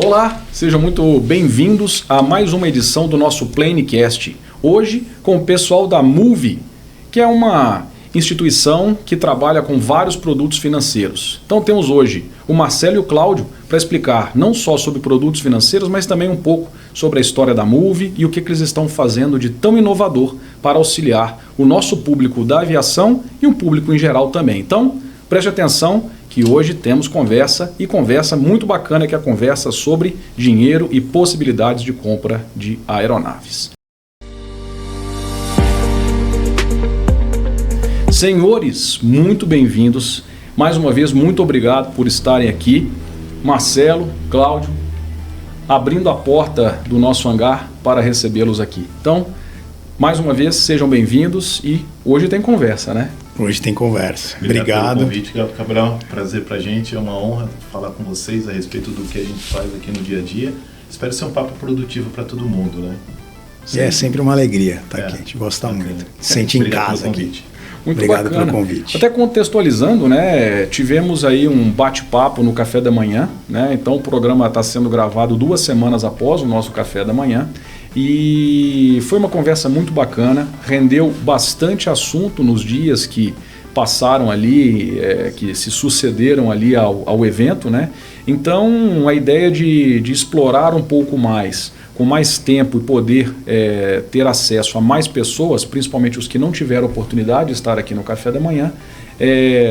Olá, sejam muito bem-vindos a mais uma edição do nosso Planecast. Hoje com o pessoal da Moove, que é uma instituição que trabalha com vários produtos financeiros. Então temos hoje o Marcelo e o Cláudio para explicar não só sobre produtos financeiros, mas também um pouco sobre a história da Moove e o que eles estão fazendo de tão inovador para auxiliar o nosso público da aviação e um público em geral também. Então, preste atenção que hoje temos conversa muito bacana, que é a conversa sobre dinheiro e possibilidades de compra de aeronaves. Senhores, muito bem-vindos. Mais uma vez, muito obrigado por estarem aqui. Marcelo, Cláudio, abrindo a porta do nosso hangar para recebê-los aqui. Então, mais uma vez, sejam bem-vindos e hoje tem conversa, né? Hoje tem conversa. Obrigado pelo convite, Cabral. Prazer pra gente, é uma honra falar com vocês a respeito do que a gente faz aqui no dia a dia. Espero ser um papo produtivo para todo mundo, né? É sempre uma alegria estar aqui, a gente gosta muito. Se sente em casa aqui. Muito obrigado bacana. Pelo convite. Até contextualizando, né? Tivemos aí um bate-papo no café da manhã, né? Então o programa está sendo gravado 2 semanas após o nosso café da manhã. E foi uma conversa muito bacana, rendeu bastante assunto nos dias que passaram ali, que se sucederam ali ao evento, né? Então a ideia de explorar um pouco mais, com mais tempo e poder ter acesso a mais pessoas, principalmente os que não tiveram oportunidade de estar aqui no café da manhã,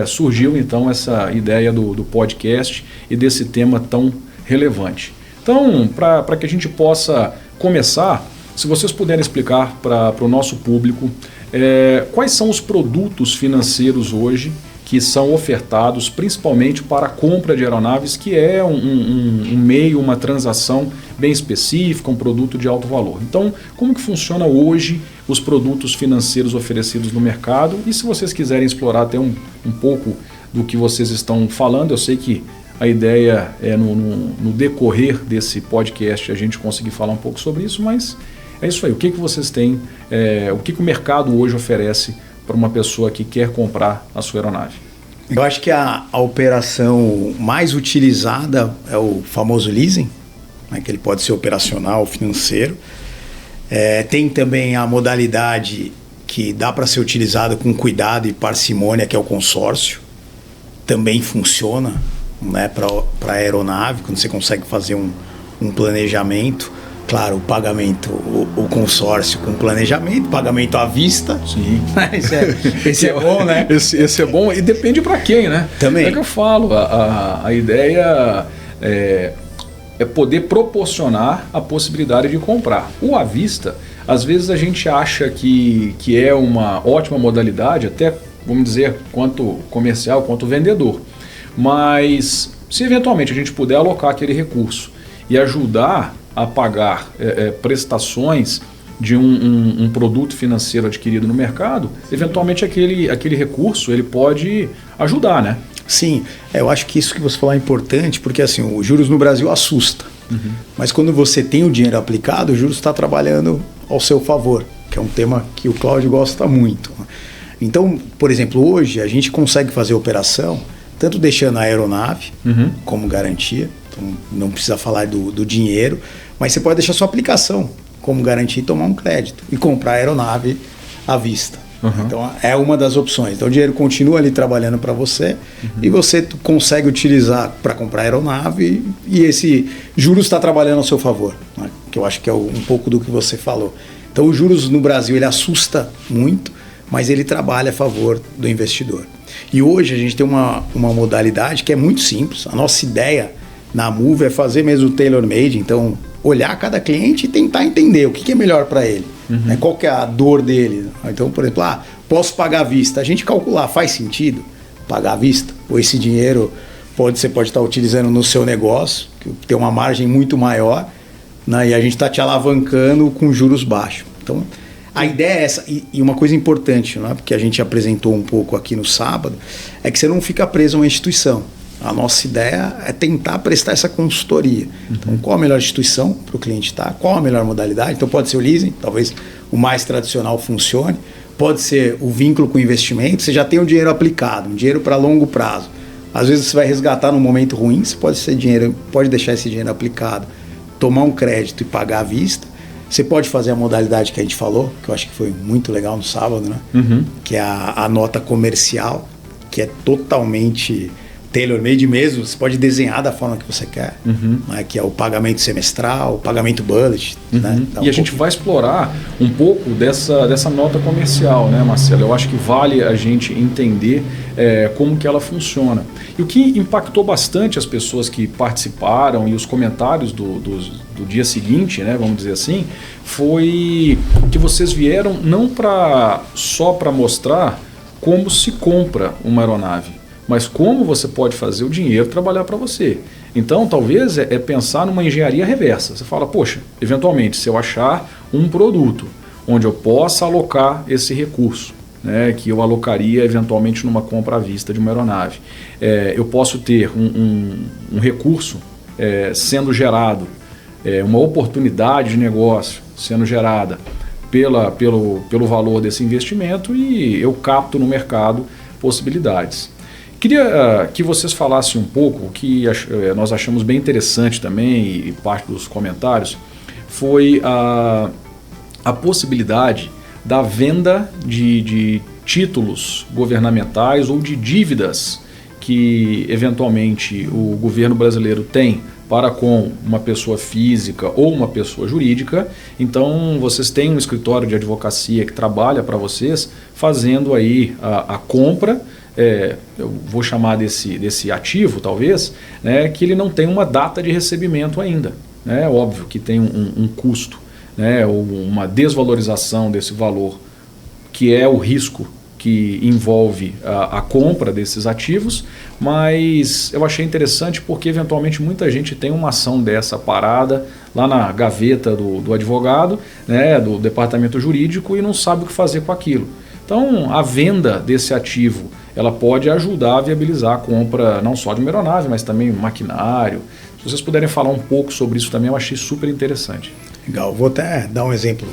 surgiu então essa ideia do podcast e desse tema tão relevante. Então, para que a gente possa começar, se vocês puderem explicar para o nosso público quais são os produtos financeiros hoje que são ofertados principalmente para a compra de aeronaves, que é um meio, uma transação bem específica, um produto de alto valor. Então, como que funciona hoje os produtos financeiros oferecidos no mercado? E se vocês quiserem explorar até um pouco do que vocês estão falando, eu sei que a ideia é no decorrer desse podcast a gente conseguir falar um pouco sobre isso, mas é isso aí. O que vocês têm, o que o mercado hoje oferece para uma pessoa que quer comprar a sua aeronave? Eu acho que a operação mais utilizada é o famoso leasing, né, que ele pode ser operacional, financeiro. Tem também a modalidade que dá para ser utilizada com cuidado e parcimônia, que é o consórcio. Também funciona, né, para aeronave, quando você consegue fazer um planejamento. Claro, o pagamento, o consórcio com planejamento, pagamento à vista. Sim. Esse é bom, né? Esse é bom e depende para quem, né? Também. É que eu falo, a ideia é poder proporcionar a possibilidade de comprar. O à vista, às vezes a gente acha que é uma ótima modalidade, até, vamos dizer, quanto comercial, quanto vendedor. Mas se eventualmente a gente puder alocar aquele recurso e ajudar a pagar prestações de um produto financeiro adquirido no mercado, eventualmente aquele recurso ele pode ajudar, né? Sim, eu acho que isso que você falou é importante, porque assim, os juros no Brasil assusta. Uhum. Mas quando você tem o dinheiro aplicado, o juros está trabalhando ao seu favor, que é um tema que o Cláudio gosta muito. Então, por exemplo, hoje a gente consegue fazer operação tanto deixando a aeronave como garantia, então não precisa falar do dinheiro, mas você pode deixar sua aplicação como garantia e tomar um crédito e comprar a aeronave à vista. Então é uma das opções. Então o dinheiro continua ali trabalhando para você e você consegue utilizar para comprar a aeronave e esse juros está trabalhando ao seu favor, né? Que eu acho que é um pouco do que você falou. Então os juros no Brasil ele assusta muito, mas ele trabalha a favor do investidor. E hoje a gente tem uma modalidade que é muito simples. A nossa ideia na Moove é fazer mesmo o tailor-made, então olhar cada cliente e tentar entender o que é melhor para ele, né? Qual que é a dor dele. Então, por exemplo, posso pagar à vista. A gente calcular, faz sentido pagar à vista? Ou esse dinheiro você pode estar utilizando no seu negócio, que tem uma margem muito maior, né? E a gente está te alavancando com juros baixos. Então, a ideia é essa, e uma coisa importante, né, porque a gente apresentou um pouco aqui no sábado, é que você não fica preso a uma instituição. A nossa ideia é tentar prestar essa consultoria. Então, qual a melhor instituição para o cliente estar? Qual a melhor modalidade? Então, pode ser o leasing, talvez o mais tradicional funcione. Pode ser o vínculo com o investimento. Você já tem o dinheiro aplicado, um dinheiro para longo prazo. Às vezes você vai resgatar num momento ruim, você pode deixar esse dinheiro aplicado, tomar um crédito e pagar à vista. Você pode fazer a modalidade que a gente falou, que eu acho que foi muito legal no sábado, né? Que é a nota comercial, que é totalmente tailor-made mesmo. Você pode desenhar da forma que você quer, né? Que é o pagamento semestral, o pagamento bullet. Né? E a gente vai explorar um pouco dessa nota comercial, né, Marcelo? Eu acho que vale a gente entender como que ela funciona. E o que impactou bastante as pessoas que participaram e os comentários do dia seguinte, né, vamos dizer assim, foi que vocês vieram não só para mostrar como se compra uma aeronave, mas como você pode fazer o dinheiro trabalhar para você. Então, talvez é pensar numa engenharia reversa. Você fala, poxa, eventualmente, se eu achar um produto onde eu possa alocar esse recurso, né, que eu alocaria eventualmente numa compra à vista de uma aeronave, eu posso ter um recurso sendo gerado, uma oportunidade de negócio sendo gerada pelo valor desse investimento e eu capto no mercado possibilidades. Queria que vocês falassem um pouco, o que nós achamos bem interessante também, e parte dos comentários, foi a possibilidade da venda de títulos governamentais ou de dívidas que eventualmente o governo brasileiro tem para com uma pessoa física ou uma pessoa jurídica. Então vocês têm um escritório de advocacia que trabalha para vocês fazendo aí a compra, eu vou chamar desse ativo talvez, né, que ele não tem uma data de recebimento ainda. É óbvio que tem um custo, né, ou uma desvalorização desse valor, que é o risco que envolve a compra desses ativos, mas eu achei interessante porque eventualmente muita gente tem uma ação dessa parada lá na gaveta do advogado, né, do departamento jurídico, e não sabe o que fazer com aquilo. Então a venda desse ativo, ela pode ajudar a viabilizar a compra não só de uma aeronave, mas também maquinário. Se vocês puderem falar um pouco sobre isso também, eu achei super interessante. Legal, vou até dar um exemplo,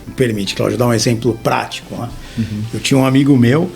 me permite, Cláudio, dar um exemplo prático. Né? Eu tinha um amigo meu,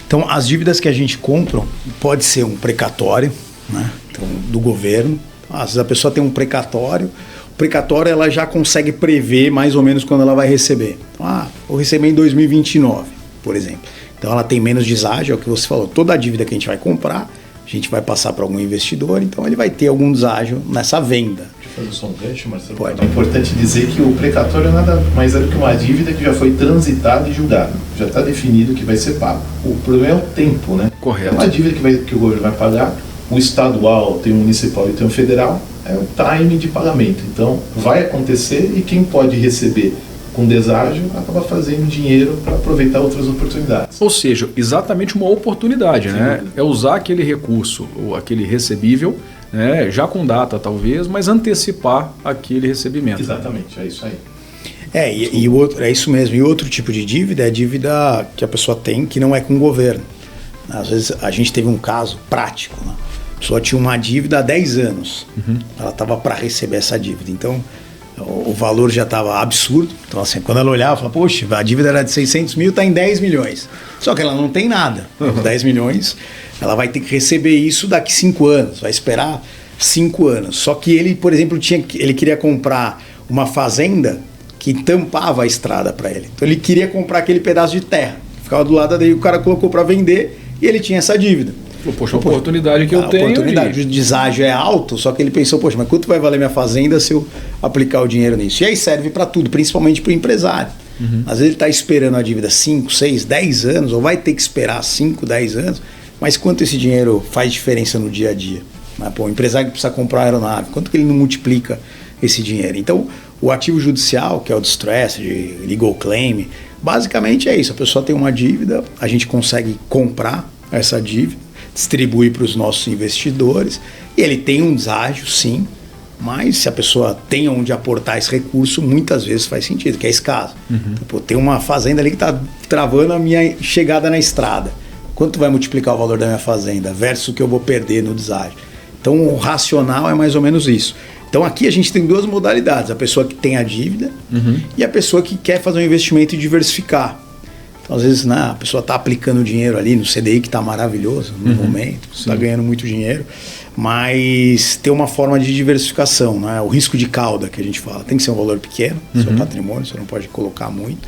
então as dívidas que a gente compra pode ser um precatório, né? Então, do governo. Às vezes a pessoa tem um precatório, o precatório ela já consegue prever mais ou menos quando ela vai receber. Então, vou receber em 2029, por exemplo. Então ela tem menos deságio, é o que você falou, toda a dívida que a gente vai comprar, a gente vai passar para algum investidor, então ele vai ter algum deságio nessa venda. Deixa eu fazer só um gancho, Marcelo. Pode. É importante dizer que o precatório nada mais é do que uma dívida que já foi transitada e julgada. Já está definido que vai ser pago. O problema é o tempo, né? Correto. É uma dívida que o governo vai pagar, o estadual, tem o municipal e tem o federal, é o time de pagamento. Então vai acontecer e quem pode receber com deságio acaba fazendo dinheiro para aproveitar outras oportunidades. Ou seja, exatamente uma oportunidade, né? É usar aquele recurso, ou aquele recebível, né, já com data talvez, mas antecipar aquele recebimento. Exatamente, é isso aí. E o outro, é isso mesmo. E outro tipo de dívida é a dívida que a pessoa tem que não é com o governo. Às vezes a gente teve um caso prático, né? A pessoa tinha uma dívida há 10 anos. Ela estava para receber essa dívida. Então o valor já estava absurdo. Então assim, quando ela olhava, ela falava, poxa, a dívida era de 600 mil, está em 10 milhões. Só que ela não tem nada. Os 10 milhões, ela vai ter que receber isso daqui 5 anos. Vai esperar 5 anos. Só que ele, por exemplo, ele queria comprar uma fazenda que tampava a estrada para ele. Então ele queria comprar aquele pedaço de terra. Ficava do lado daí, o cara colocou para vender e ele tinha essa dívida. Poxa, a oportunidade que eu tenho. O deságio é alto, só que ele pensou, poxa, mas quanto vai valer minha fazenda se eu aplicar o dinheiro nisso? E aí serve para tudo, principalmente para o empresário. Às vezes ele está esperando a dívida 5, 6, 10 anos, ou vai ter que esperar 5, 10 anos, mas quanto esse dinheiro faz diferença no dia a dia? O empresário que precisa comprar uma aeronave, quanto que ele não multiplica esse dinheiro? Então, o ativo judicial, que é o distress, de legal claim, basicamente é isso. A pessoa tem uma dívida, a gente consegue comprar essa dívida, distribuir para os nossos investidores, e ele tem um deságio, sim, mas se a pessoa tem onde aportar esse recurso, muitas vezes faz sentido, que é esse caso. Então, tem uma fazenda ali que está travando a minha chegada na estrada. Quanto vai multiplicar o valor da minha fazenda versus o que eu vou perder no deságio? Então, o racional é mais ou menos isso. Então, aqui a gente tem duas modalidades. A pessoa que tem a dívida e a pessoa que quer fazer um investimento e diversificar. Então, às vezes, né, a pessoa está aplicando dinheiro ali no CDI, que está maravilhoso no momento, está ganhando muito dinheiro, mas tem uma forma de diversificação, né? O risco de cauda que a gente fala, tem que ser um valor pequeno, seu patrimônio, você não pode colocar muito,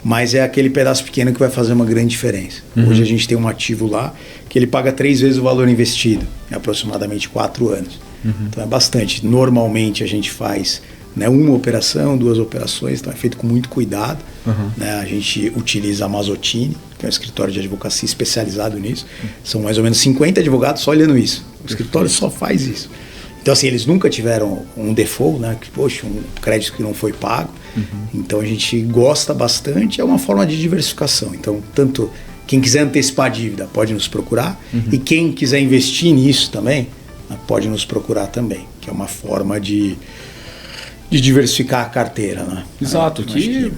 mas é aquele pedaço pequeno que vai fazer uma grande diferença. Hoje a gente tem um ativo lá que ele paga 3 vezes o valor investido, em aproximadamente 4 anos. Então é bastante. Normalmente a gente faz, né, uma operação, 2 operações, então é feito com muito cuidado. Né? A gente utiliza a Mazzottini, que é um escritório de advocacia especializado nisso. São mais ou menos 50 advogados só olhando isso. O escritório só faz isso. Então, assim, eles nunca tiveram um default, né? Que, poxa, um crédito que não foi pago. Então, a gente gosta bastante, é uma forma de diversificação. Então, tanto quem quiser antecipar a dívida pode nos procurar, e quem quiser investir nisso também, pode nos procurar também, que é uma forma de diversificar a carteira, né? Exato,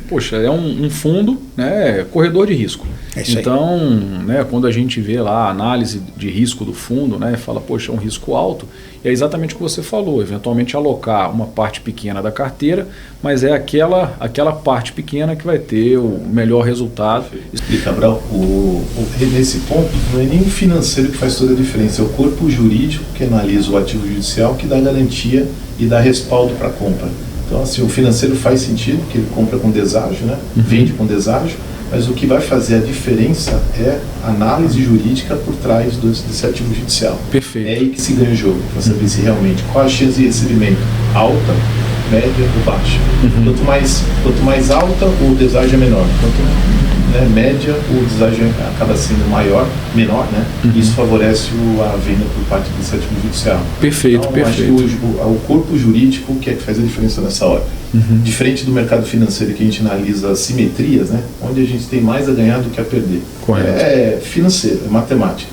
poxa, é um fundo, né, corredor de risco. É isso então, né, quando a gente vê lá a análise de risco do fundo, né, fala, poxa, é um risco alto, e é exatamente o que você falou, eventualmente alocar uma parte pequena da carteira, mas é aquela parte pequena que vai ter o melhor resultado. E Cabral, nesse ponto, não é nem o financeiro que faz toda a diferença, é o corpo jurídico que analisa o ativo judicial, que dá garantia e dá respaldo para a compra. Então, assim, o financeiro faz sentido, porque ele compra com deságio, né? Vende com deságio, mas o que vai fazer a diferença é a análise jurídica por trás desse ativo judicial. Perfeito. É aí que se ganha o jogo, para saber se realmente qual a chance de recebimento, alta, média ou baixa. Quanto mais alta, o deságio é menor. Quanto média, o deságio acaba sendo menor, né? Isso favorece a venda por parte desse ativo judicial. Perfeito, então, perfeito. Acho que o corpo jurídico que é que faz a diferença nessa hora. Diferente do mercado financeiro, que a gente analisa as simetrias, né? Onde a gente tem mais a ganhar do que a perder. Correto. É financeiro, é matemática.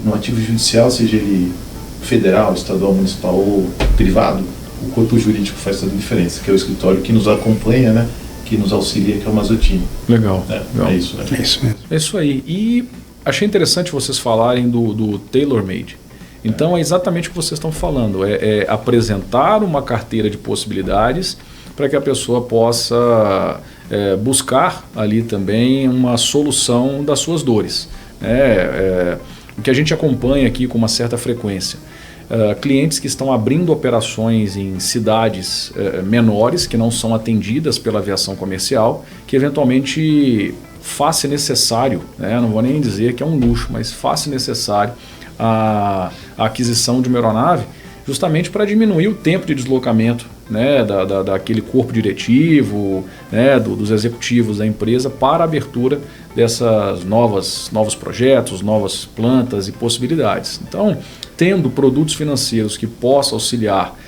No ativo judicial, seja ele federal, estadual, municipal ou privado, o corpo jurídico faz toda a diferença, que é o escritório que nos acompanha, né? Que nos auxilia, que é o Mazzottini. Legal. É isso, né? É isso mesmo. É isso aí. E achei interessante vocês falarem do tailor-made. Então é exatamente o que vocês estão falando, é apresentar uma carteira de possibilidades para que a pessoa possa buscar ali também uma solução das suas dores. O que a gente acompanha aqui com uma certa frequência. Clientes que estão abrindo operações em cidades menores, que não são atendidas pela aviação comercial, que eventualmente faça necessário, não vou nem dizer que é um luxo, mas faça necessário a aquisição de uma aeronave, justamente para diminuir o tempo de deslocamento daquele corpo diretivo, dos executivos da empresa para a abertura dessas novos projetos, novas plantas e possibilidades. Então, tendo produtos financeiros que possam auxiliar,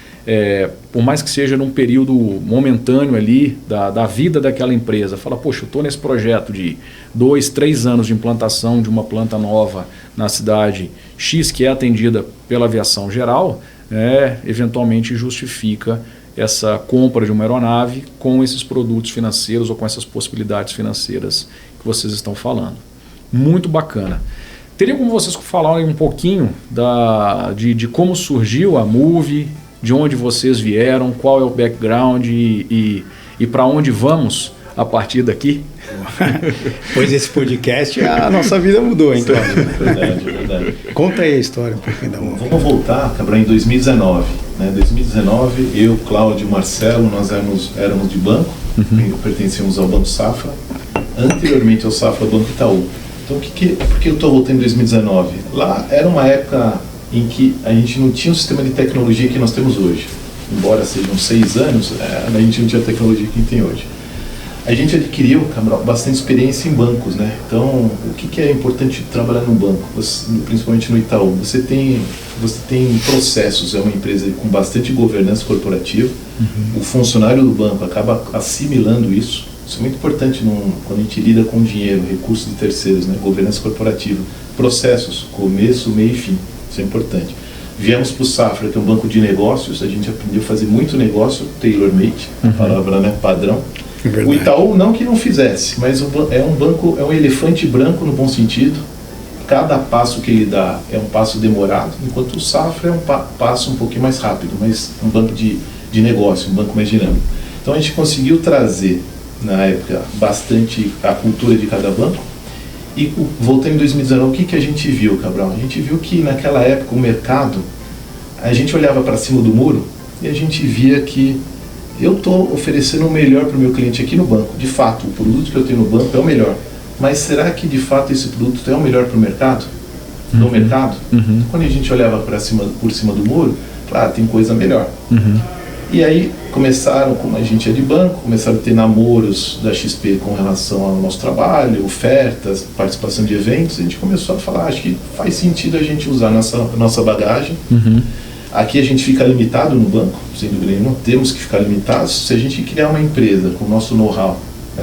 por mais que seja num período momentâneo ali da vida daquela empresa, fala, poxa, eu estou nesse projeto de 2, 3 anos de implantação de uma planta nova na cidade X, que é atendida pela aviação geral, eventualmente justifica essa compra de uma aeronave com esses produtos financeiros ou com essas possibilidades financeiras que vocês estão falando. Muito bacana. Teria como vocês falarem um pouquinho de como surgiu a Moove, de onde vocês vieram, qual é o background e para onde vamos a partir daqui? Pois esse podcast, a nossa vida mudou, hein, Cláudio? Verdade. Conta aí a história um pouquinho da Moove. Vamos voltar, Cabral, em 2019. Em 2019, eu, Cláudio e Marcelo, nós éramos de banco, pertencíamos ao Banco Safra, anteriormente ao Safra, Banco Itaú. Então, por que eu estou voltando em 2019? Lá era uma época em que a gente não tinha o sistema de tecnologia que nós temos hoje. Embora sejam 6 anos, a gente não tinha a tecnologia que a gente tem hoje. A gente adquiriu, Cabral, bastante experiência em bancos, né? Então, o que é importante trabalhar no banco, principalmente no Itaú? Você tem processos, é uma empresa com bastante governança corporativa, o funcionário do banco acaba assimilando isso. Isso é muito importante quando a gente lida com dinheiro, recursos de terceiros, né? Governança corporativa, processos, começo, meio e fim, isso é importante. Viemos para o Safra, que é um banco de negócios, a gente aprendeu a fazer muito negócio, tailor-made, a palavra, padrão. O Itaú não que não fizesse, mas é um banco, é um elefante branco no bom sentido. Cada passo que ele dá é um passo demorado, enquanto o Safra é um passo um pouquinho mais rápido, mas um banco de negócio, um banco mais dinâmico. Então a gente conseguiu trazer, na época, bastante a cultura de cada banco, E voltando em 2019, o que a gente viu, Cabral? A gente viu que naquela época o mercado, a gente olhava para cima do muro e a gente via que eu estou oferecendo o melhor para o meu cliente aqui no banco. De fato, o produto que eu tenho no banco é o melhor. Mas será que de fato esse produto é o melhor para o mercado? No mercado? Quando a gente olhava por cima do muro, claro, tem coisa melhor. E aí começaram, como a gente é de banco, começaram a ter namoros da XP com relação ao nosso trabalho, ofertas, participação de eventos. A gente começou a falar, acho que faz sentido a gente usar nossa bagagem. Aqui a gente fica limitado no banco, sem dúvida nenhuma, temos que ficar limitados. Se a gente criar uma empresa com o nosso know-how,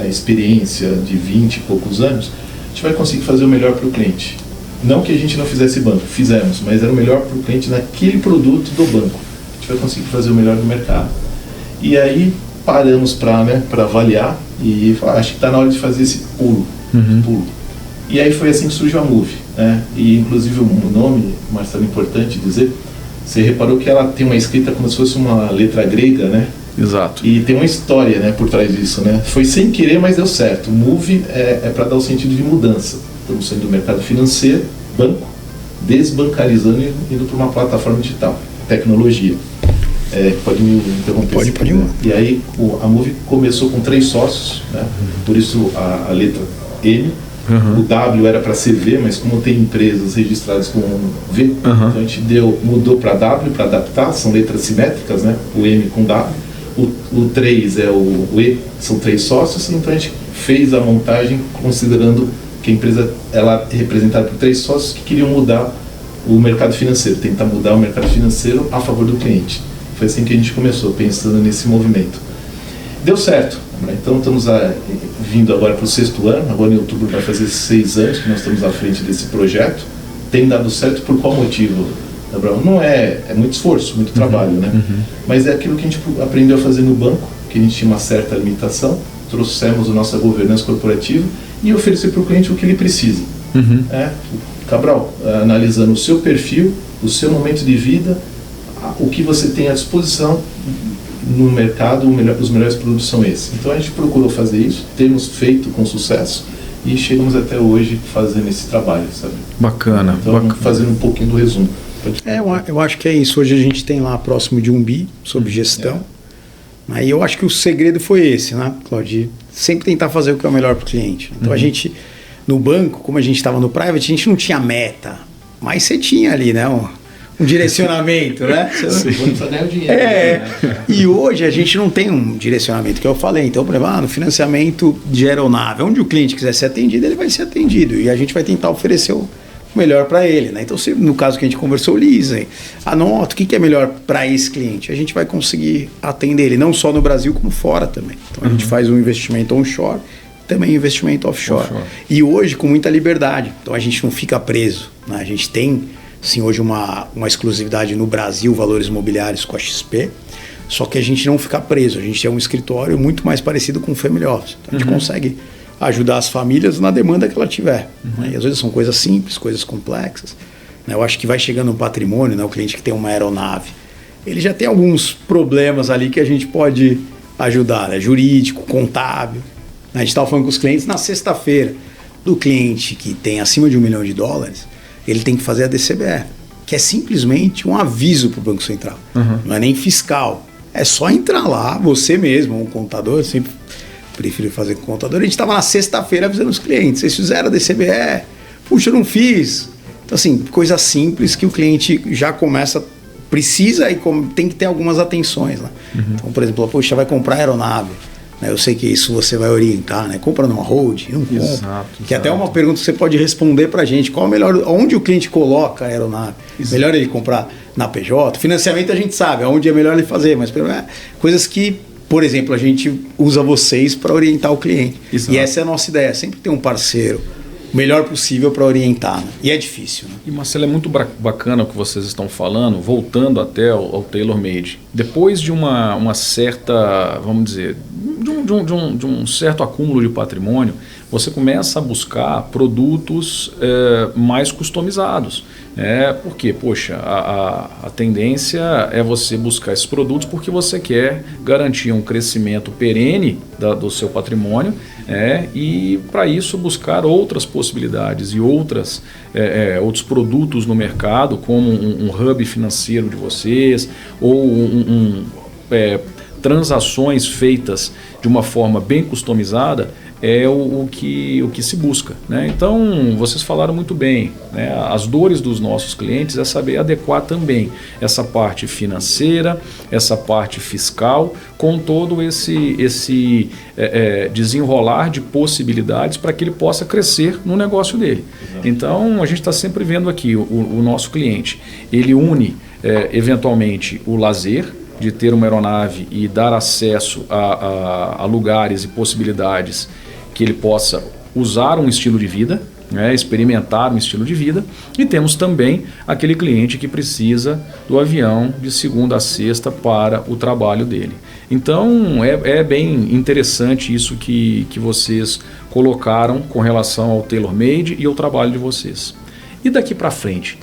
experiência de 20 e poucos anos, a gente vai conseguir fazer o melhor para o cliente. Não que a gente não fizesse banco, fizemos, mas era o melhor para o cliente naquele produto do banco. A gente vai conseguir fazer o melhor do mercado. E aí paramos para avaliar e falar, acho que está na hora de fazer esse pulo. E aí foi assim que surgiu a Move. E inclusive o nome, Marcelo, é importante dizer, você reparou que ela tem uma escrita como se fosse uma letra grega, né? Exato. E tem uma história, né, por trás disso, né? Foi sem querer, mas deu certo. Move é para dar o sentido de mudança. Estamos saindo do mercado financeiro, banco, desbancarizando e indo para uma plataforma digital, tecnologia. Pode me interromper? Pode. E aí a Move começou com 3 sócios, né? Por isso a letra M. O W era para ser V, mas como tem empresas registradas com V, então a gente mudou para W para adaptar, são letras simétricas, né? O M com W. O 3 é o E, são 3 sócios, então a gente fez a montagem considerando que a empresa ela é representada por 3 sócios que queriam mudar o mercado financeiro, tentar mudar o mercado financeiro a favor do cliente. Foi assim que a gente começou, pensando nesse movimento. Deu certo, né? Então estamos vindo agora para o 6º ano, agora em outubro vai fazer 6 anos que nós estamos à frente desse projeto. Tem dado certo por qual motivo, Gabriel? Não é muito esforço, muito trabalho, né? Mas é aquilo que a gente aprendeu a fazer no banco, que a gente tinha uma certa limitação, trouxemos a nossa governança corporativa e oferecer para o cliente o que ele precisa. Cabral, analisando o seu perfil, o seu momento de vida, o que você tem à disposição no mercado, os melhores produtos são esses. Então a gente procurou fazer isso, temos feito com sucesso e chegamos até hoje fazendo esse trabalho, sabe? Bacana. Então, fazendo um pouquinho do resumo. Eu acho que é isso. Hoje a gente tem lá próximo de 1 bi sobre gestão. Aí eu acho que o segredo foi esse, né, Claudio? Sempre tentar fazer o que é o melhor para o cliente. Então a gente, no banco, como a gente estava no private, a gente não tinha meta, mas você tinha ali, né, um direcionamento, né? Você precisa ganhar dinheiro. Né? E hoje a gente não tem um direcionamento, que eu falei. Então, por exemplo, no financiamento de aeronave, onde o cliente quiser ser atendido, ele vai ser atendido. E a gente vai tentar oferecer o melhor para ele, né? Então, se, no caso que a gente conversou, o leasing, anota o que é melhor para esse cliente. A gente vai conseguir atender ele, não só no Brasil, como fora também. Então, a gente faz um investimento onshore, também investimento offshore. E hoje, com muita liberdade. Então, a gente não fica preso, né? A gente tem... Sim, hoje uma exclusividade no Brasil, valores imobiliários com a XP, só que a gente não fica preso, a gente é um escritório muito mais parecido com o Family Office. Então a gente consegue ajudar as famílias na demanda que ela tiver. Né? E às vezes são coisas simples, coisas complexas. Né? Eu acho que vai chegando um patrimônio, né? O cliente que tem uma aeronave, ele já tem alguns problemas ali que a gente pode ajudar, né? Jurídico, contábil. A gente estava falando com os clientes na sexta-feira, do cliente que tem acima de $1 milhão, ele tem que fazer a DCBE, que é simplesmente um aviso para o Banco Central. Não é nem fiscal. É só entrar lá, você mesmo, um contador, eu sempre prefiro fazer com o contador. A gente estava na sexta-feira avisando os clientes, vocês fizeram a DCBE? Puxa, eu não fiz. Então, assim, coisa simples que o cliente já começa, precisa e tem que ter algumas atenções. Né? Então, por exemplo, puxa, vai comprar aeronave. Eu sei que isso você vai orientar, né? Compra numa hold, não compra. Exato. Que até é uma pergunta que você pode responder pra gente. Qual é o melhor, onde o cliente coloca a aeronave? Exato. Melhor ele comprar na PJ? Financiamento a gente sabe, onde é melhor ele fazer, mas coisas que, por exemplo, a gente usa vocês para orientar o cliente. Exato. E essa é a nossa ideia, sempre ter um parceiro o melhor possível para orientar. Né? E é difícil. Né? E Marcelo, é muito bacana o que vocês estão falando, voltando até ao tailor-made. Depois de uma certa, vamos dizer, de um certo acúmulo de patrimônio, você começa a buscar produtos mais customizados. Porque, poxa, a tendência é você buscar esses produtos porque você quer garantir um crescimento perene do seu patrimônio, E para isso buscar outras possibilidades e outros produtos no mercado, como um hub financeiro de vocês, ou transações feitas de uma forma bem customizada, é o que se busca, né? Então, vocês falaram muito bem, né? As dores dos nossos clientes é saber adequar também essa parte financeira, essa parte fiscal, com todo esse desenrolar de possibilidades para que ele possa crescer no negócio dele. Exato. Então, a gente está sempre vendo aqui o nosso cliente, ele une eventualmente o lazer, de ter uma aeronave e dar acesso a lugares e possibilidades que ele possa usar um estilo de vida, né, experimentar um estilo de vida, e temos também aquele cliente que precisa do avião de segunda a sexta para o trabalho dele. Então é bem interessante isso que vocês colocaram com relação ao tailor-made e ao trabalho de vocês. E daqui para frente?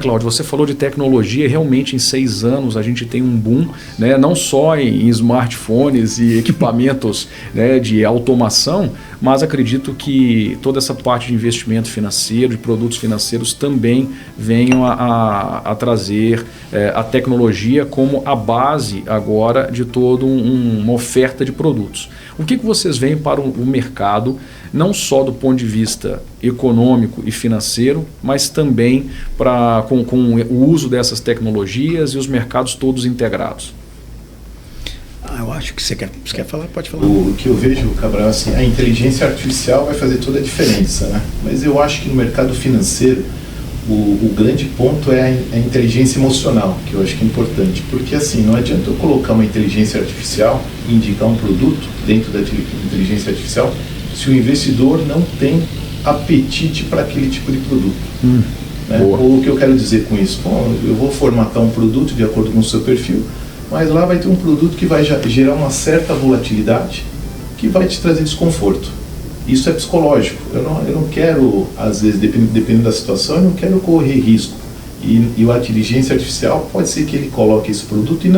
Cláudio, você falou de tecnologia, realmente em 6 anos a gente tem um boom, né, não só em smartphones e equipamentos né, de automação, mas acredito que toda essa parte de investimento financeiro, de produtos financeiros também venham a trazer a tecnologia como a base agora de toda uma oferta de produtos. O que vocês veem para o mercado, não só do ponto de vista econômico e financeiro, mas também com o uso dessas tecnologias e os mercados todos integrados? Eu acho que você quer falar, pode falar. O que eu vejo, Cabral, assim, a inteligência artificial vai fazer toda a diferença, né? Mas eu acho que no mercado financeiro o grande ponto é a inteligência emocional, que eu acho que é importante, porque assim, não adianta eu colocar uma inteligência artificial e indicar um produto dentro da inteligência artificial se o investidor não tem apetite para aquele tipo de produto. Né? Ou o que eu quero dizer com isso? Bom, eu vou formatar um produto de acordo com o seu perfil, mas lá vai ter um produto que vai gerar uma certa volatilidade que vai te trazer desconforto. Isso é psicológico. Eu não quero, às vezes, dependendo da situação, eu não quero correr risco. E a inteligência artificial pode ser que ele coloque esse produto e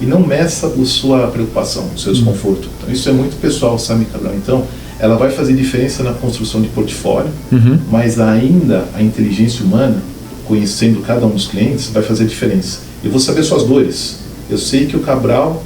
não meça a sua preocupação, o seu desconforto. Então, isso é muito pessoal, sabe, Cabral? Então, ela vai fazer diferença na construção de portfólio, mas ainda a inteligência humana, conhecendo cada um dos clientes, vai fazer diferença. Eu vou saber suas dores. Eu sei que o Cabral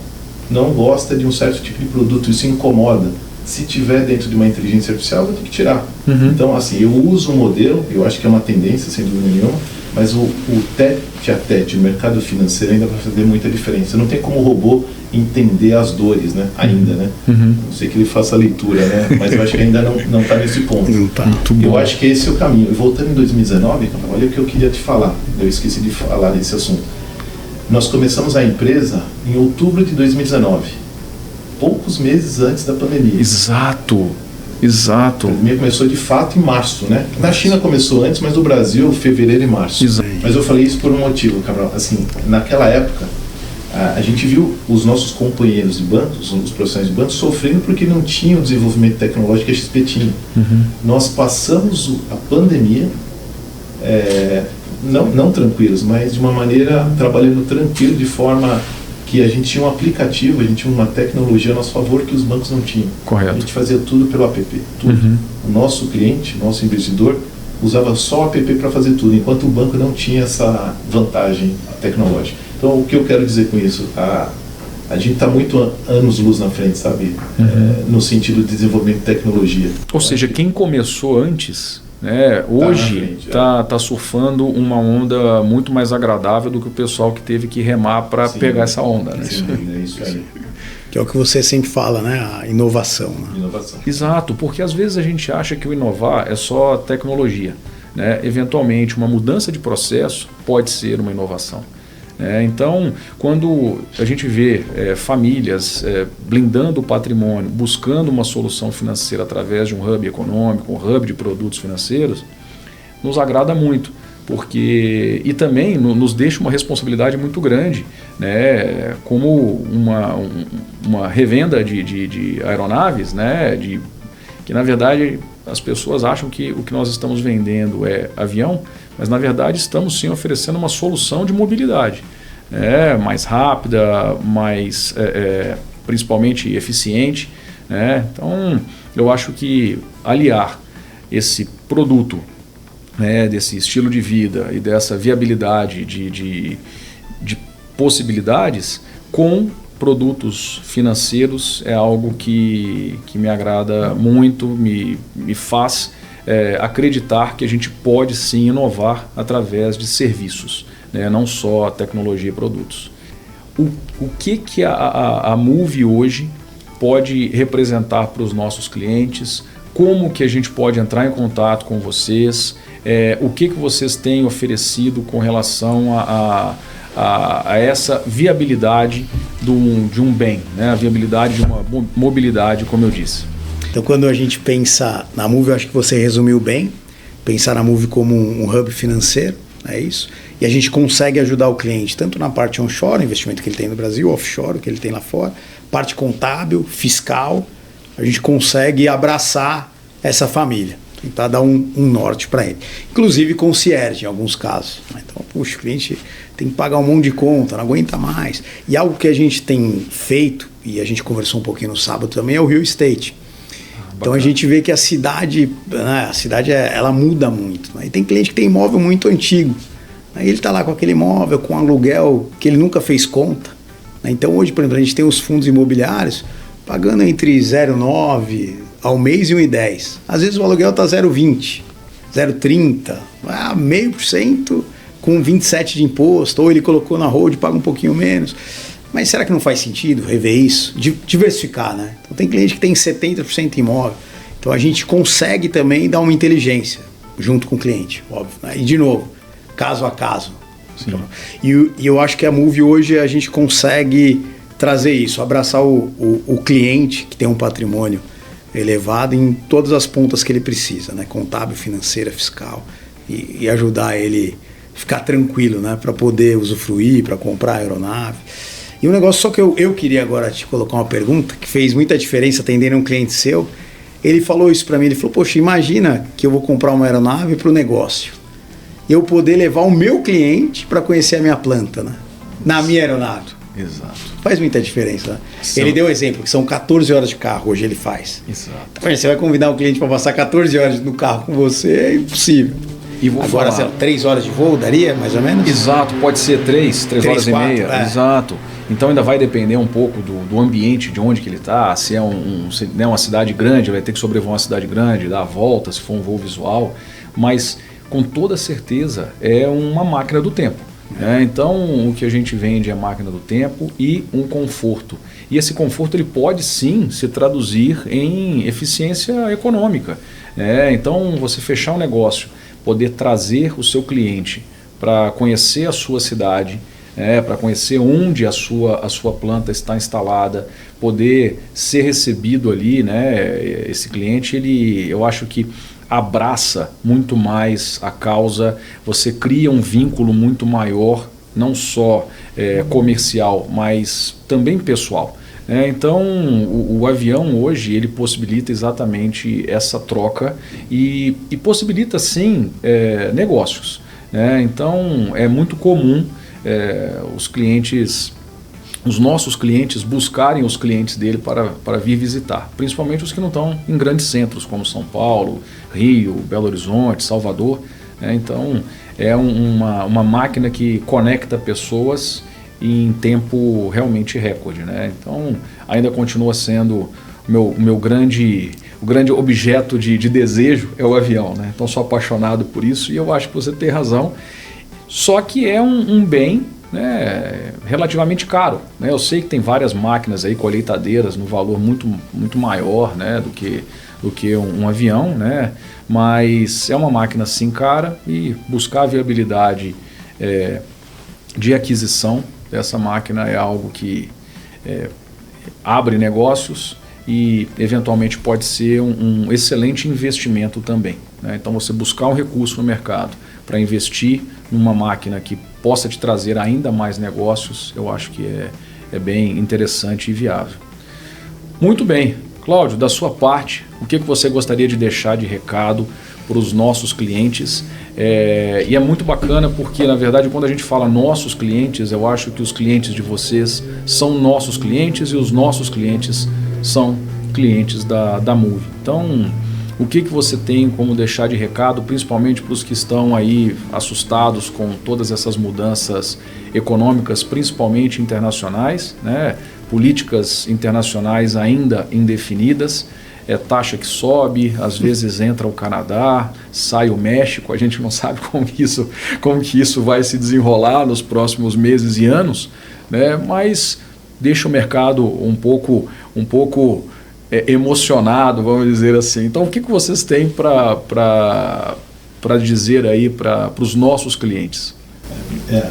não gosta de um certo tipo de produto, isso incomoda. Se tiver dentro de uma inteligência artificial, eu vou ter que tirar. Então, assim, eu uso um modelo, eu acho que é uma tendência, sem dúvida nenhuma, mas o tete a tete, o mercado financeiro ainda vai fazer muita diferença. Não tem como o robô entender as dores, né? Ainda, né? Não sei que ele faça a leitura, né? Mas eu acho que ainda não está nesse ponto. Eu acho que esse é o caminho. E voltando em 2019, olha o que eu queria te falar. Eu esqueci de falar desse assunto. Nós começamos a empresa em outubro de 2019. Poucos meses antes da pandemia. Exato. A pandemia começou de fato em março, né? Na China começou antes, mas no Brasil, fevereiro e março. Exato. Mas eu falei isso por um motivo, Cabral. Assim, naquela época, a gente viu os nossos companheiros de bancos, os profissionais de bancos, sofrendo porque não tinham o desenvolvimento tecnológico que a XP tinha. Nós passamos a pandemia, não tranquilos, mas de uma maneira, trabalhando tranquilo, de forma que a gente tinha um aplicativo, a gente tinha uma tecnologia a nosso favor que os bancos não tinham. Correto. A gente fazia tudo pelo app, tudo. O nosso cliente, o nosso investidor, usava só o app para fazer tudo, enquanto o banco não tinha essa vantagem tecnológica. Então, o que eu quero dizer com isso? A gente está muito anos-luz na frente, sabe? No sentido de desenvolvimento de tecnologia. Ou seja, quem começou antes, né, hoje está surfando uma onda muito mais agradável do que o pessoal que teve que remar para pegar essa onda. Né? Sim, é isso aí. Que é o que você sempre fala, né? A inovação. Né? Inovação. Exato, porque às vezes a gente acha que o inovar é só tecnologia. Né? Eventualmente, uma mudança de processo pode ser uma inovação. Então, quando a gente vê famílias blindando o patrimônio, buscando uma solução financeira através de um hub econômico, um hub de produtos financeiros, nos agrada muito, e também nos deixa uma responsabilidade muito grande, né? Como uma revenda de aeronaves, né? Que na verdade as pessoas acham que o que nós estamos vendendo é avião, mas na verdade estamos sim oferecendo uma solução de mobilidade mais rápida, mais principalmente eficiente, né? Então, eu acho que aliar esse produto, né, desse estilo de vida e dessa viabilidade de possibilidades com produtos financeiros é algo que me agrada muito, me faz acreditar que a gente pode sim inovar através de serviços, né, não só tecnologia e produtos. O que a Moove hoje pode representar para os nossos clientes? Como que a gente pode entrar em contato com vocês? O que vocês têm oferecido com relação a essa viabilidade de um bem, né? A viabilidade de uma mobilidade, como eu disse. Então, quando a gente pensa na Moove, eu acho que você resumiu bem, pensar na Moove como um hub financeiro, é isso, e a gente consegue ajudar o cliente, tanto na parte onshore, investimento que ele tem no Brasil, offshore, que ele tem lá fora, parte contábil, fiscal, a gente consegue abraçar essa família, tentar dar um norte para ele. Inclusive concierge em alguns casos. Então, puxa, o cliente tem que pagar um monte de conta, não aguenta mais. E algo que a gente tem feito, e a gente conversou um pouquinho no sábado também, é o real estate. Então a gente vê que a cidade, né, ela muda muito. Né? E tem cliente que tem imóvel muito antigo. Aí ele está lá com aquele imóvel, com aluguel que ele nunca fez conta. Né? Então hoje, por exemplo, a gente tem os fundos imobiliários pagando entre 0,9 ao mês e 1,10. Às vezes o aluguel está 0,20, 0,30, 0,5% com 27 de imposto, ou ele colocou na hold e paga um pouquinho menos. Mas será que não faz sentido rever isso? Diversificar, né? Então tem cliente que tem 70% imóvel. Então a gente consegue também dar uma inteligência junto com o cliente, óbvio. Né? E de novo, caso a caso. Então, e eu acho que a Moove hoje a gente consegue trazer isso, abraçar o cliente que tem um patrimônio elevado em todas as pontas que ele precisa, né? Contábil, financeira, fiscal, e ajudar ele ficar tranquilo, né? Para poder usufruir, para comprar a aeronave. E um negócio só que eu queria agora te colocar uma pergunta que fez muita diferença atendendo um cliente seu. Ele falou isso para mim, ele falou, poxa, imagina que eu vou comprar uma aeronave para o negócio. E eu poder levar o meu cliente para conhecer a minha planta, né? Na minha aeronave. Exato. Faz muita diferença, né? Ele deu um exemplo, que são 14 horas de carro, hoje ele faz. Exato. Então, você vai convidar um cliente para passar 14 horas no carro com você, é impossível. E vou agora, falar, sei lá, 3 horas de vou daria, mais ou menos? Exato, pode ser 3 horas 4, e meia. Exato. Então ainda vai depender um pouco do ambiente, de onde que ele está. Se é uma cidade grande, vai ter que sobrevoar uma cidade grande, dar a volta, se for um voo visual. Mas com toda certeza é uma máquina do tempo. Então o que a gente vende é a máquina do tempo e um conforto. E esse conforto ele pode sim se traduzir em eficiência econômica. Então você fechar um negócio, poder trazer o seu cliente para conhecer a sua cidade, para conhecer onde a sua planta está instalada, poder ser recebido ali, né? Esse cliente, eu acho que abraça muito mais a causa, você cria um vínculo muito maior, não só comercial, mas também pessoal. Então o avião hoje ele possibilita exatamente essa troca e possibilita sim negócios. Então é muito comum os nossos clientes buscarem os clientes dele para vir visitar, principalmente os que não estão em grandes centros como São Paulo, Rio, Belo Horizonte, Salvador. Então é uma máquina que conecta pessoas em tempo realmente recorde. Então ainda continua sendo o meu grande objeto de desejo é o avião. Então sou apaixonado por isso e eu acho que você tem razão. Só que é um bem relativamente caro. Eu sei que tem várias máquinas aí, colheitadeiras, no valor muito, muito maior do que um avião, mas é uma máquina sim cara e buscar a viabilidade de aquisição dessa máquina é algo que abre negócios e eventualmente pode ser um excelente investimento também. Então você buscar um recurso no mercado para investir numa máquina que possa te trazer ainda mais negócios, eu acho que é bem interessante e viável. Muito bem, Cláudio, da sua parte, o que você gostaria de deixar de recado para os nossos clientes? E é muito bacana porque, na verdade, quando a gente fala nossos clientes, eu acho que os clientes de vocês são nossos clientes e os nossos clientes são clientes da Moove. Então, o que você tem como deixar de recado, principalmente para os que estão aí assustados com todas essas mudanças econômicas, principalmente internacionais, né? Políticas internacionais ainda indefinidas, taxa que sobe, às vezes entra o Canadá, sai o México, a gente não sabe como que isso vai se desenrolar nos próximos meses e anos, né? Mas deixa o mercado um pouco emocionado, vamos dizer assim. Então, o que vocês têm para dizer aí para os nossos clientes?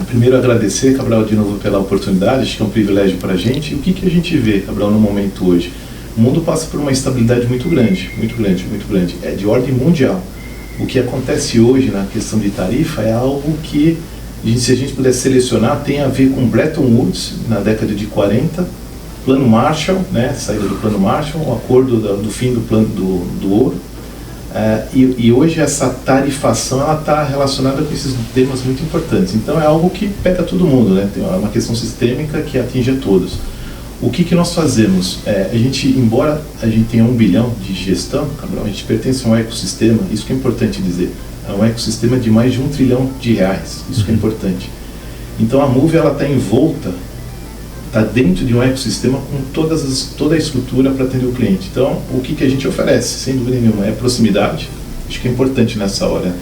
Primeiro agradecer, Cabral, de novo pela oportunidade, acho que é um privilégio para a gente. E o que a gente vê, Cabral, no momento hoje? O mundo passa por uma instabilidade muito grande, é de ordem mundial. O que acontece hoje na questão de tarifa é algo que, se a gente pudesse selecionar, tem a ver com Bretton Woods, na década de 40, Plano Marshall, né, saída do Plano Marshall, o acordo do fim do plano do ouro. E hoje essa tarifação está relacionada com esses temas muito importantes. Então é algo que pega todo mundo, né? Tem uma questão sistêmica que atinge a todos. O que nós fazemos? A gente, embora a gente tenha 1 bilhão de gestão, Cabral, a gente pertence a um ecossistema, isso que é importante dizer, é um ecossistema de mais de R$1 trilhão, isso que é importante. Então a Moove está envolta, está dentro de um ecossistema com toda a estrutura para atender o cliente. Então, o que a gente oferece, sem dúvida nenhuma, é proximidade. Acho que é importante nessa hora.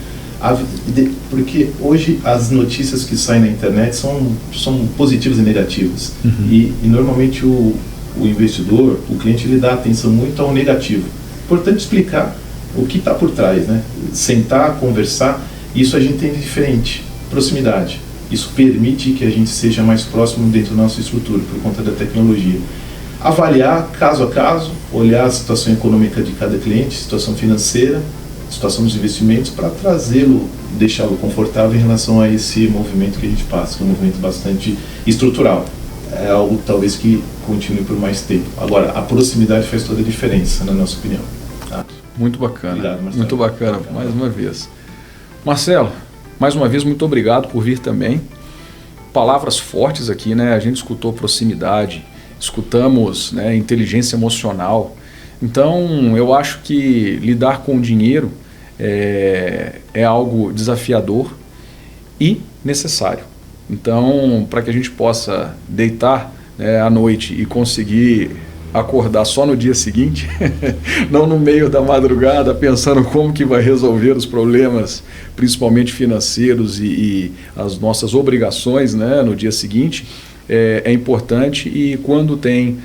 Porque hoje as notícias que saem na internet são positivas e negativas. E normalmente o investidor, o cliente, ele dá atenção muito ao negativo. Importante explicar o que está por trás, né? Sentar, conversar, isso a gente tem de diferente. Proximidade. Isso permite que a gente seja mais próximo dentro da nossa estrutura, por conta da tecnologia. Avaliar caso a caso, olhar a situação econômica de cada cliente, situação financeira, situação dos investimentos, para trazê-lo, deixá-lo confortável em relação a esse movimento que a gente passa, que é um movimento bastante estrutural. É algo talvez que continue por mais tempo. Agora, a proximidade faz toda a diferença, na nossa opinião. Tá? Muito bacana. Obrigado, Marcelo. Muito bacana, mais uma vez. Marcelo, mais uma vez, muito obrigado por vir também. Palavras fortes aqui, né? A gente escutou proximidade, escutamos, né, inteligência emocional. Então, eu acho que lidar com o dinheiro é algo desafiador e necessário. Então, para que a gente possa deitar, né, à noite e conseguir acordar só no dia seguinte, não no meio da madrugada pensando como que vai resolver os problemas, principalmente financeiros e as nossas obrigações, né, no dia seguinte, é importante. E quando tem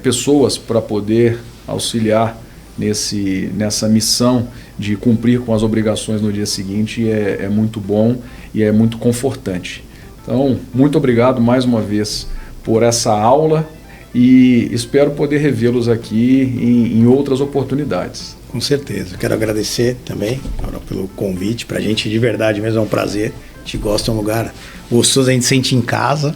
pessoas para poder auxiliar nessa missão de cumprir com as obrigações no dia seguinte, é muito bom e é muito confortante. Então, muito obrigado mais uma vez por essa aula e espero poder revê-los aqui em outras oportunidades. Com certeza. Quero agradecer também pelo convite. Para a gente, de verdade mesmo, é um prazer. A gente gosta, é um lugar gostoso, a gente sente em casa.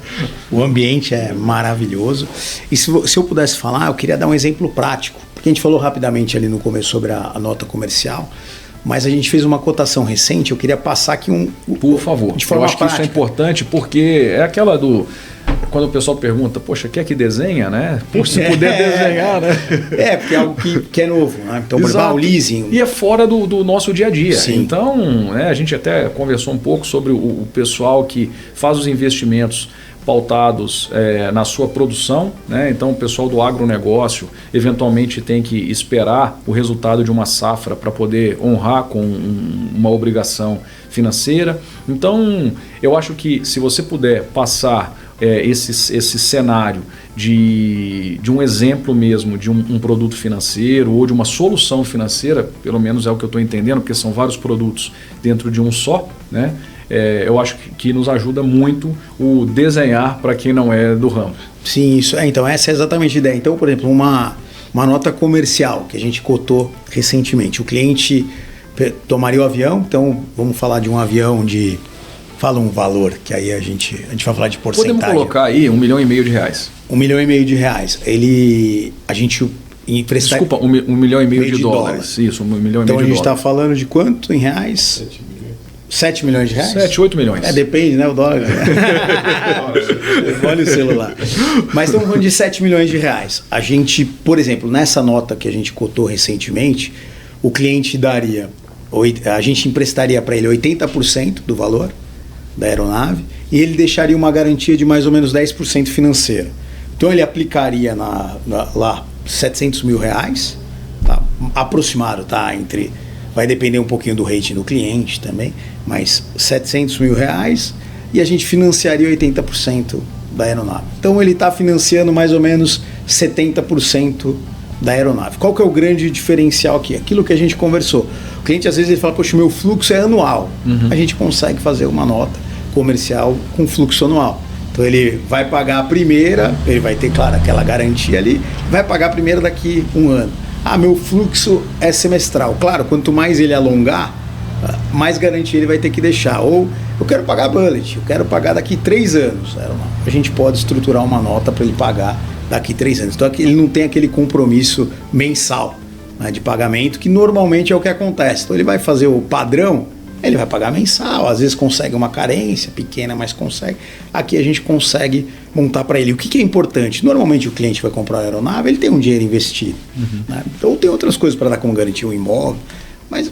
O ambiente é maravilhoso. E se eu pudesse falar, eu queria dar um exemplo prático. Porque a gente falou rapidamente ali no começo sobre a nota comercial, mas a gente fez uma cotação recente. Eu queria passar aqui Por favor, de forma eu acho prática. Que isso é importante, porque é aquela quando o pessoal pergunta, poxa, quer que desenha, né? Poxa, se puder desenhar, né? Porque é algo que é novo, né? Então, por exemplo, o leasing. E é fora do nosso dia a dia. Sim. Então, né, a gente até conversou um pouco sobre o pessoal que faz os investimentos pautados na sua produção, né? Então o pessoal do agronegócio eventualmente tem que esperar o resultado de uma safra para poder honrar com uma obrigação financeira. Então eu acho que se você puder passar esse cenário de um exemplo mesmo de um produto financeiro ou de uma solução financeira, pelo menos é o que eu estou entendendo, porque são vários produtos dentro de um só, né? Eu acho que nos ajuda muito o desenhar para quem não é do ramo. Sim, isso então essa é exatamente a ideia. Então, por exemplo, uma nota comercial que a gente cotou recentemente. O cliente tomaria o avião, então vamos falar de um avião de... Fala um valor, que aí a gente vai falar de porcentagem. Podemos colocar aí R$1,5 milhão. R$1,5 milhão. A gente emprestar... Desculpa, $1,5 milhão de dólares. Isso, $1,5 milhão. Então a gente está falando de quanto em reais? 7 milhões de reais? 7, 8 milhões. Depende, né? O dólar. Olha o celular. Mas estamos falando de 7 milhões de reais. A gente, por exemplo, nessa nota que a gente cotou recentemente, o cliente daria, a gente emprestaria para ele 80% do valor da aeronave e ele deixaria uma garantia de mais ou menos 10% financeira. Então ele aplicaria lá 700 mil reais, tá? Aproximado, tá? Vai depender um pouquinho do rating do cliente também, mas 700 mil reais e a gente financiaria 80% da aeronave. Então ele está financiando mais ou menos 70% da aeronave. Qual que é o grande diferencial aqui? Aquilo que a gente conversou. O cliente às vezes ele fala, poxa, o meu fluxo é anual. A gente consegue fazer uma nota comercial com fluxo anual. Então ele vai pagar a primeira, ele vai ter, claro, aquela garantia ali, vai pagar a primeira daqui um ano. Meu fluxo é semestral. Claro, quanto mais ele alongar, mais garantia ele vai ter que deixar. Ou eu quero pagar bullet, eu quero pagar daqui 3 anos. A gente pode estruturar uma nota para ele pagar daqui 3 anos. Então ele não tem aquele compromisso mensal, né, de pagamento, que normalmente é o que acontece. Então ele vai fazer o padrão, ele vai pagar mensal, às vezes consegue uma carência pequena, mas consegue. Aqui a gente consegue montar para ele. O que é importante? Normalmente o cliente vai comprar uma aeronave, ele tem um dinheiro investido. Né? Então tem outras coisas para dar como garantia, um imóvel, mas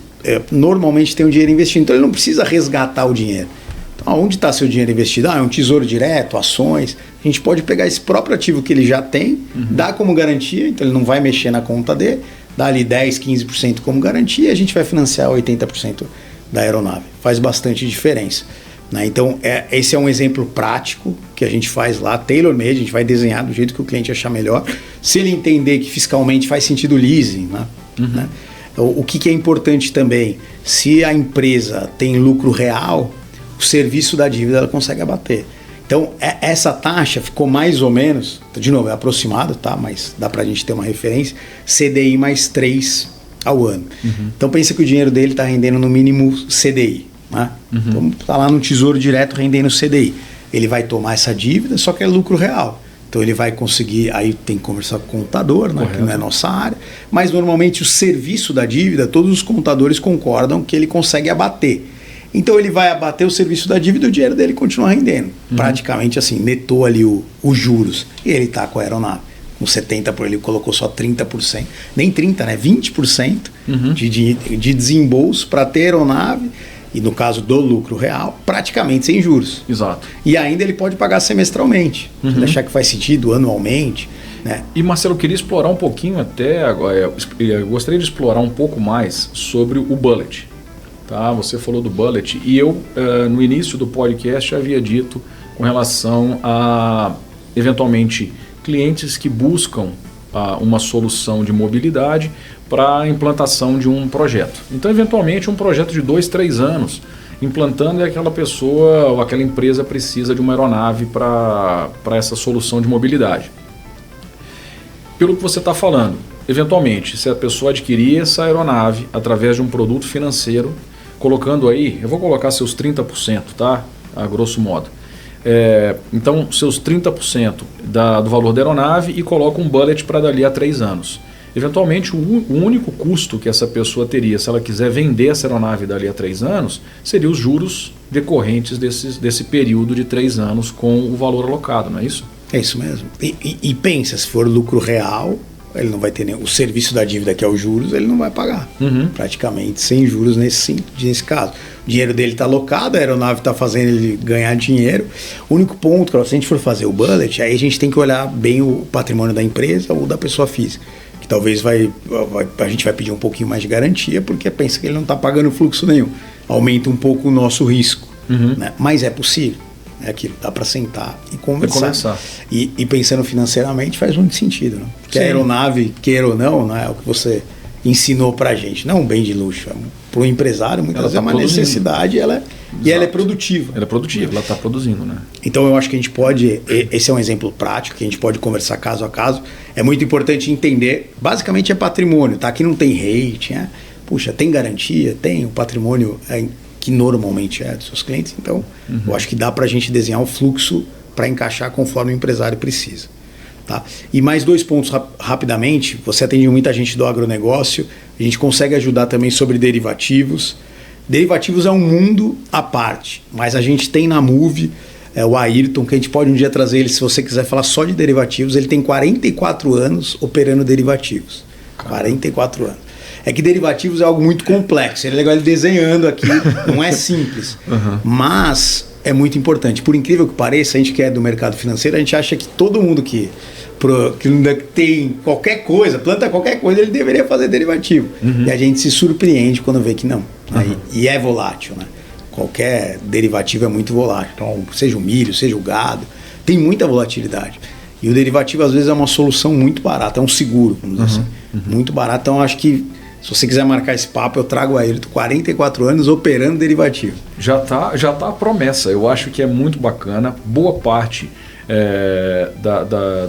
normalmente tem um dinheiro investido, então ele não precisa resgatar o dinheiro. Então onde está seu dinheiro investido? É um tesouro direto, ações. A gente pode pegar esse próprio ativo que ele já tem, dar como garantia, então ele não vai mexer na conta dele, dá ali 10, 15% como garantia e a gente vai financiar 80% da aeronave. Faz bastante diferença, né? Então esse é um exemplo prático que a gente faz lá, tailor-made, a gente vai desenhar do jeito que o cliente achar melhor, se ele entender que fiscalmente faz sentido o leasing, né? O que é importante também, se a empresa tem lucro real, o serviço da dívida ela consegue abater. Então essa taxa ficou mais ou menos, de novo é aproximado, tá? Mas dá para a gente ter uma referência, CDI mais 3 ao ano. Então pensa que o dinheiro dele está rendendo no mínimo CDI, né? Então está lá no Tesouro Direto rendendo CDI. Ele vai tomar essa dívida, só que é lucro real. Então ele vai conseguir, aí tem que conversar com o contador, né, que não é nossa área, mas normalmente o serviço da dívida, todos os contadores concordam que ele consegue abater. Então ele vai abater o serviço da dívida e o dinheiro dele continua rendendo. Praticamente assim, netou ali os juros. E ele está com a aeronave. Com 70%, ele colocou só 30%, nem 30%, né? 20% de desembolso para ter aeronave, e no caso do lucro real, praticamente sem juros. Exato. E ainda ele pode pagar semestralmente, se ele achar que faz sentido, anualmente. Né? E Marcelo, eu queria explorar um pouquinho até agora, eu gostaria de explorar um pouco mais sobre o bullet. Tá? Você falou do bullet e eu, no início do podcast, havia dito com relação a, eventualmente, clientes que buscam uma solução de mobilidade para a implantação de um projeto. Então, eventualmente, um projeto de 2, 3 anos, implantando, e aquela pessoa ou aquela empresa precisa de uma aeronave para essa solução de mobilidade. Pelo que você está falando, eventualmente, se a pessoa adquirir essa aeronave através de um produto financeiro, colocando aí, eu vou colocar seus 30%, tá? A grosso modo. Então, seus 30% do valor da aeronave e coloca um bullet para dali a 3 anos. Eventualmente, o único custo que essa pessoa teria, se ela quiser vender essa aeronave dali a 3 anos, seria os juros decorrentes desse período de 3 anos com o valor alocado, não é isso? É isso mesmo. E pensa, se for lucro real, ele não vai ter o serviço da dívida, que é os juros, ele não vai pagar. Praticamente sem juros nesse caso. O dinheiro dele está alocado, a aeronave está fazendo ele ganhar dinheiro. O único ponto, se a gente for fazer o bullet, aí a gente tem que olhar bem o patrimônio da empresa ou da pessoa física. Que talvez a gente vai pedir um pouquinho mais de garantia, porque pensa que ele não está pagando fluxo nenhum. Aumenta um pouco o nosso risco. Né? Mas é possível. É aquilo, dá para sentar e conversar. E pensando financeiramente faz muito sentido. Né? Porque a aeronave, queira ou não, é o que você ensinou para a gente. Não é um bem de luxo. Para o empresário, muitas vezes é uma necessidade e ela é produtiva. Ela é produtiva, ela está produzindo. Né? Então eu acho que a gente pode, esse é um exemplo prático, que a gente pode conversar caso a caso. É muito importante entender, basicamente é patrimônio, tá? Aqui não tem rate, né? Puxa, tem garantia, tem o patrimônio que normalmente é dos seus clientes. Então, eu acho que dá para a gente desenhar um fluxo para encaixar conforme o empresário precisa. Tá? E mais 2 pontos rapidamente. Você atende muita gente do agronegócio. A gente consegue ajudar também sobre derivativos. Derivativos é um mundo à parte, mas a gente tem na Moove o Ayrton, que a gente pode um dia trazer ele, se você quiser falar só de derivativos. Ele tem 44 anos operando derivativos. 44 anos. É que derivativos é algo muito complexo. É legal ele desenhando aqui, não é simples. Mas é muito importante. Por incrível que pareça, a gente que é do mercado financeiro, a gente acha que todo mundo que tem qualquer coisa, planta qualquer coisa, ele deveria fazer derivativo. E a gente se surpreende quando vê que não. E é volátil, né? Qualquer derivativo é muito volátil. Então, seja o milho, seja o gado, tem muita volatilidade. E o derivativo, às vezes, é uma solução muito barata, é um seguro, vamos dizer assim. Muito barato. Então, acho que, se você quiser marcar esse papo, eu trago a ele 44 anos operando derivativo. Já tá a promessa. Eu acho que é muito bacana. Boa parte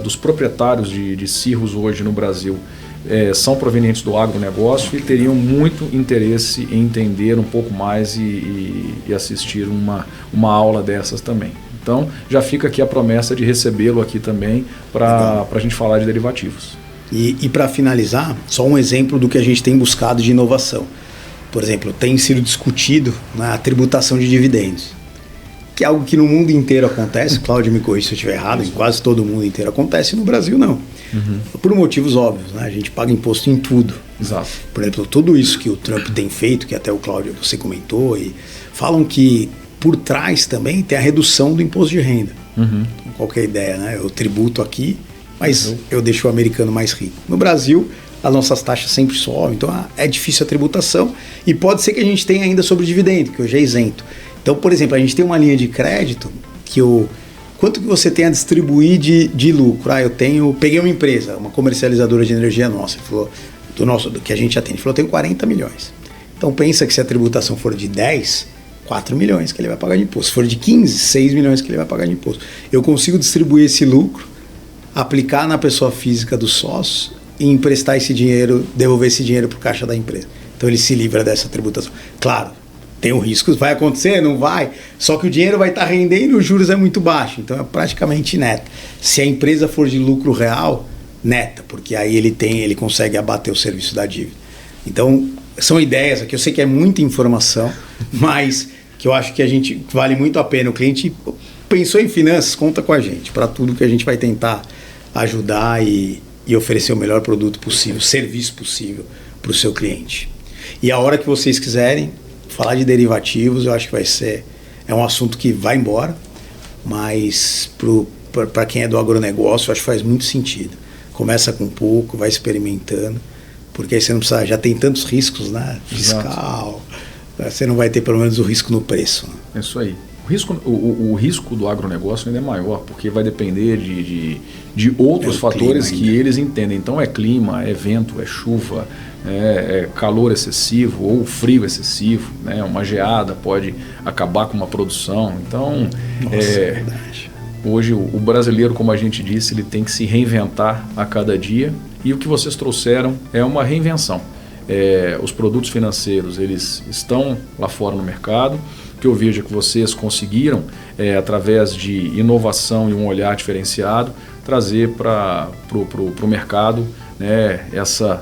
dos proprietários de cirros hoje no Brasil são provenientes do agronegócio e teriam muito interesse em entender um pouco mais e assistir uma aula dessas também. Então, já fica aqui a promessa de recebê-lo aqui também para a gente falar de derivativos. E para finalizar, só um exemplo do que a gente tem buscado de inovação. Por exemplo, tem sido discutido a tributação de dividendos, que é algo que no mundo inteiro acontece. Cláudio, me corrija se eu estiver errado, em quase todo mundo inteiro acontece, no Brasil não. Por motivos óbvios, né? A gente paga imposto em tudo. Exato. Por exemplo, tudo isso que o Trump tem feito, que até o Cláudio você comentou, e falam que por trás também tem a redução do imposto de renda. Qualquer ideia, né? Eu tributo aqui, mas eu deixo o americano mais rico. No Brasil, as nossas taxas sempre sobem, então é difícil a tributação, e pode ser que a gente tenha ainda sobre dividendo, que hoje é isento. Então, por exemplo, a gente tem uma linha de crédito que quanto que você tem a distribuir de lucro? Peguei uma empresa, uma comercializadora de energia nossa, ele falou, do que a gente atende, ele falou, eu tenho 40 milhões. Então pensa que se a tributação for de 10, 4 milhões que ele vai pagar de imposto. Se for de 15, 6 milhões que ele vai pagar de imposto. Eu consigo distribuir esse lucro, aplicar na pessoa física do sócio e emprestar esse dinheiro, devolver esse dinheiro para o caixa da empresa. Então ele se livra dessa tributação. Claro, tem o risco, vai acontecer, não vai, só que o dinheiro vai estar rendendo e os juros é muito baixo, então é praticamente neto. Se a empresa for de lucro real, neta, porque aí ele consegue abater o serviço da dívida. Então, são ideias aqui, eu sei que é muita informação, mas que eu acho que vale muito a pena. O cliente pensou em finanças, conta com a gente, para tudo que a gente vai tentar ajudar e oferecer o melhor produto possível, serviço possível para o seu cliente. E a hora que vocês quiserem falar de derivativos, eu acho que é um assunto que vai embora, mas para quem é do agronegócio, eu acho que faz muito sentido. Começa com pouco, vai experimentando, porque aí você não precisa, já tem tantos riscos, né? Fiscal, você não vai ter pelo menos o risco no preço. Né? É isso aí. O risco do agronegócio ainda é maior, porque vai depender de outros fatores que eles entendem. Então é clima, é vento, é chuva, é calor excessivo ou frio excessivo, né? Uma geada pode acabar com uma produção. Então, hoje o brasileiro, como a gente disse, ele tem que se reinventar a cada dia, e o que vocês trouxeram é uma reinvenção. Os produtos financeiros, eles estão lá fora no mercado. O que eu vejo é que vocês conseguiram, através de inovação e um olhar diferenciado, trazer para o mercado, né,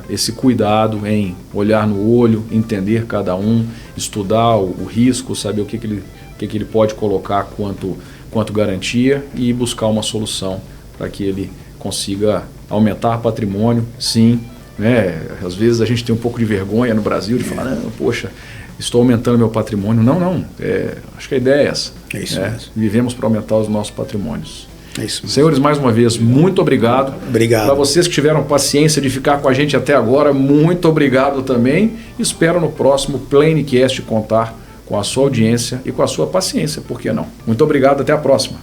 esse cuidado em olhar no olho, entender cada um, estudar o risco, saber o que ele pode colocar quanto garantia e buscar uma solução para que ele consiga aumentar patrimônio, sim. Né? Às vezes a gente tem um pouco de vergonha no Brasil de falar, não, poxa, estou aumentando meu patrimônio. Não, acho que a ideia é essa. É isso mesmo. Vivemos para aumentar os nossos patrimônios. É isso mesmo. Senhores, mais uma vez, muito obrigado. Obrigado. Para vocês que tiveram paciência de ficar com a gente até agora, muito obrigado também. Espero no próximo Planecast contar com a sua audiência e com a sua paciência, por que não? Muito obrigado, até a próxima.